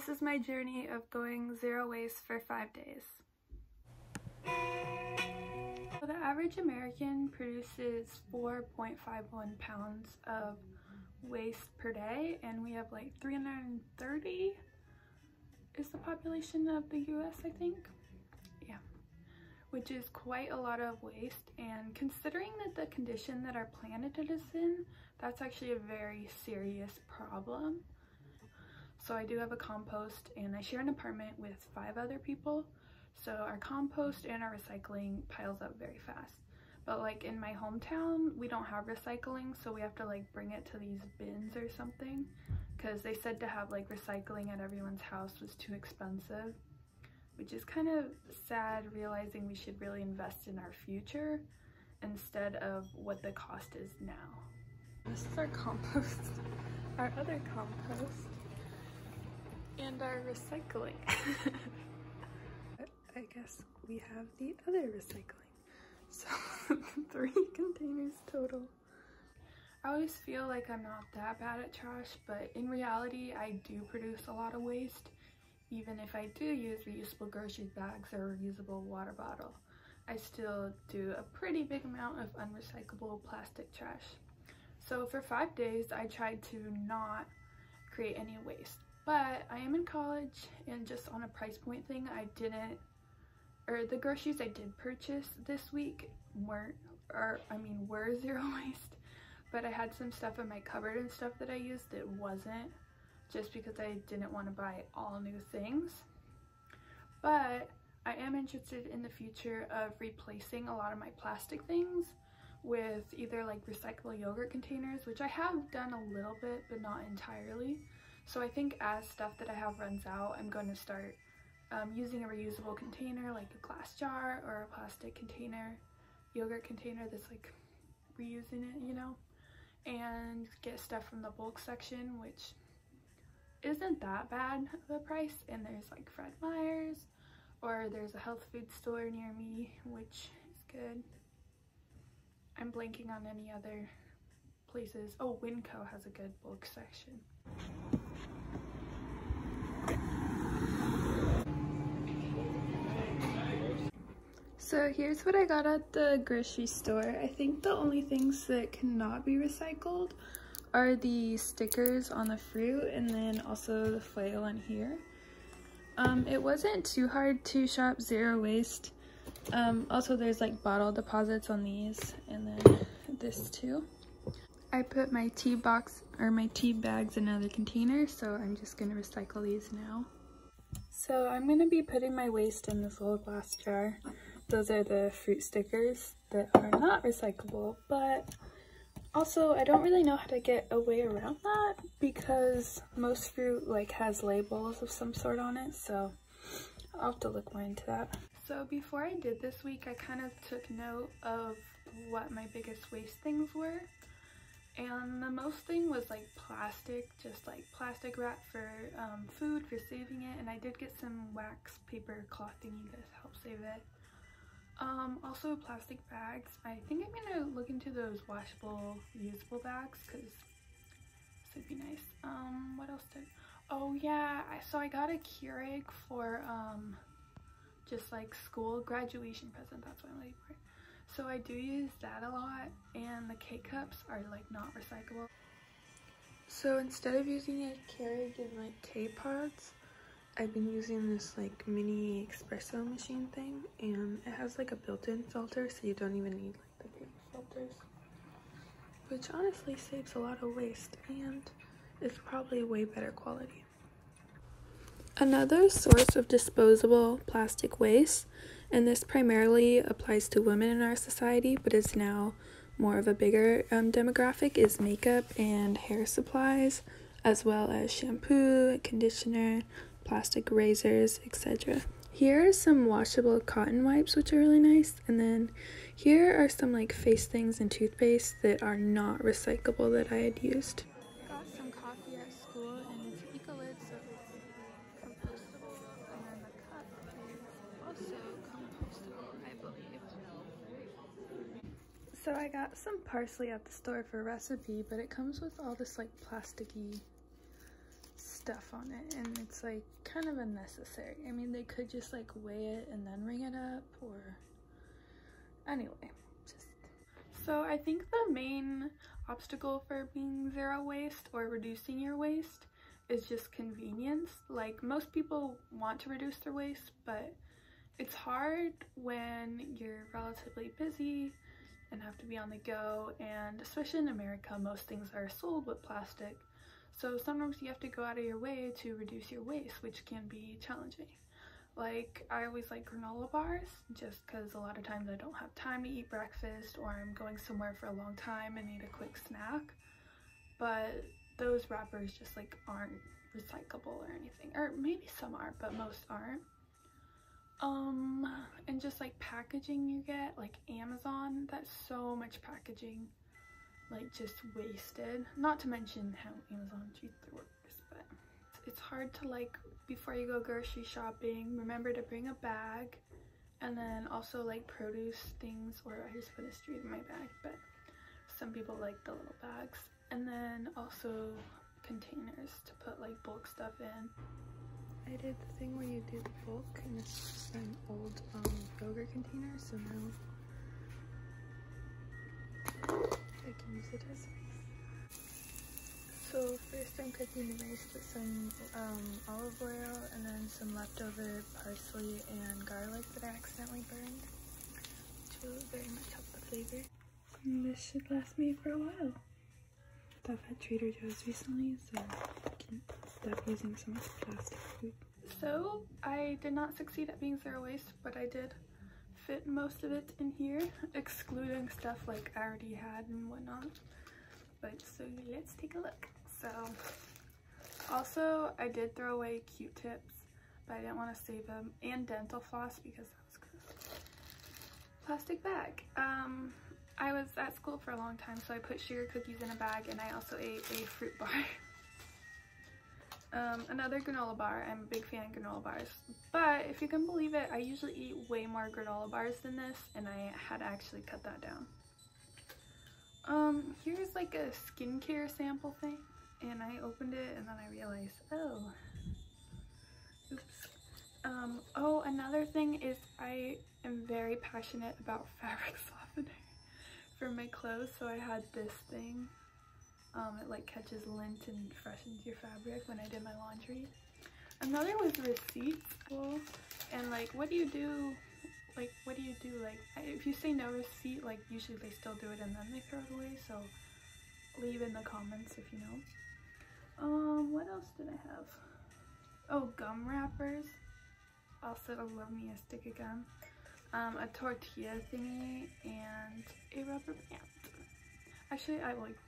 This is my journey of going zero waste for 5 days. So the average American produces 4.51 pounds of waste per day, and we have like 330 is the population of the US, I think. Yeah, which is quite a lot of waste, and considering that the condition that our planet is in, that's actually a very serious problem. So I do have a compost, and I share an apartment with 5 other people, so our compost and our recycling piles up very fast. But like in my hometown, we don't have recycling, so we have to like bring it to these bins or something, because they said to have like recycling at everyone's house was too expensive, which is kind of sad, realizing we should really invest in our future instead of what the cost is now. This is our compost, our other compost, and our recycling. I guess we have the other recycling. So 3 containers total. I always feel like I'm not that bad at trash, but in reality I do produce a lot of waste, even if I do use reusable grocery bags or reusable water bottle. I still do a pretty big amount of unrecyclable plastic trash. So for 5 days I tried to not create any waste, but I am in college, and just on a price point thing, the groceries I did purchase this week were zero waste, but I had some stuff in my cupboard and stuff that I used that wasn't, just because I didn't want to buy all new things. But I am interested in the future of replacing a lot of my plastic things with either like recyclable yogurt containers, which I have done a little bit but not entirely. So I think as stuff that I have runs out, I'm going to start using a reusable container, like a glass jar or a plastic container, yogurt container that's like reusing it, you know, and get stuff from the bulk section, which isn't that bad of a price. And there's like Fred Meyer's, or there's a health food store near me, which is good. I'm blanking on any other places. Oh, Winco has a good bulk section. So here's what I got at the grocery store. I think the only things that cannot be recycled are the stickers on the fruit, and then also the foil on here. It wasn't too hard to shop zero waste. Also there's like bottle deposits on these, and then this too. I put my tea bags in another container, so I'm just gonna recycle these now. So I'm gonna be putting my waste in this little glass jar. Those are the fruit stickers that are not recyclable, but also I don't really know how to get a way around that, because most fruit like has labels of some sort on it, so I'll have to look more into that. So before I did this week, I kind of took note of what my biggest waste things were, and the most thing was like plastic, just like plastic wrap for food, for saving it, and I did get some wax paper cloth thingy to help save it. Also plastic bags. I think I'm gonna look into those washable, reusable bags, because this would be nice. What else oh yeah, so I got a Keurig for just like school graduation present, that's what I'm looking for. So I do use that a lot, and the K-cups are like not recyclable. So instead of using a Keurig and like K-pods, I've been using this like mini espresso machine thing, and it has like a built-in filter, so you don't even need like the paper filters, which honestly saves a lot of waste and is probably way better quality. Another source of disposable plastic waste, and this primarily applies to women in our society but is now more of a bigger demographic, is makeup and hair supplies, as well as shampoo, conditioner, plastic razors, etc. Here are some washable cotton wipes, which are really nice, and then here are some like face things and toothpaste that are not recyclable that I had used. Got some coffee at school, and it's Ecolid, so it's compostable, and then the cup is also compostable, I believe. So I got some parsley at the store for a recipe, but it comes with all this like plasticky stuff. stuff on it, and it's like kind of unnecessary. I mean, they could just like weigh it and then ring it up, or anyway, just. So I think the main obstacle for being zero waste or reducing your waste is just convenience. Like, most people want to reduce their waste, but it's hard when you're relatively busy and have to be on the go, and especially in America, most things are sold with plastic. So sometimes you have to go out of your way to reduce your waste, which can be challenging. Like, I always like granola bars just because a lot of times I don't have time to eat breakfast, or I'm going somewhere for a long time and need a quick snack. But those wrappers just like aren't recyclable or anything, or maybe some are, but most aren't. And just like packaging you get, like Amazon, that's so much packaging, like just wasted. Not to mention how Amazon treats their workers, but it's hard to, like, before you go grocery shopping, remember to bring a bag, and then also like produce things, or I just put a street in my bag, but some people like the little bags. And then also containers to put like bulk stuff in. I did the thing where you do the bulk, and it's an old yogurt container, so now I can use it as rice. So first I'm cooking the rice with some olive oil, and then some leftover parsley and garlic that I accidentally burned, which will very much help the flavor. And this should last me for a while. Stuff at Trader Joe's recently, so I can stop using so much plastic food. So I did not succeed at being zero waste, but I did fit most of it in here, excluding stuff like I already had and whatnot. But so let's take a look. So also I did throw away Q-tips, but I didn't want to save them, and dental floss because that was gross. Plastic bag. I was at school for a long time, so I put sugar cookies in a bag, and I also ate a fruit bar. Another granola bar. I'm a big fan of granola bars, but if you can believe it, I usually eat way more granola bars than this, and I had to actually cut that down. Here's like a skincare sample thing, and I opened it and then I realized, oh, oops. Oh, another thing is I am very passionate about fabric softener for my clothes, so I had this thing. It like catches lint and freshens your fabric when I did my laundry. Another was receipts, and like, what do you do? Like, what do you do? Like, if you say no receipt, like usually they still do it and then they throw it away. So leave in the comments if you know. What else did I have? Oh, gum wrappers. Also, I love me a stick of gum. A tortilla thingy and a rubber band. Actually, I like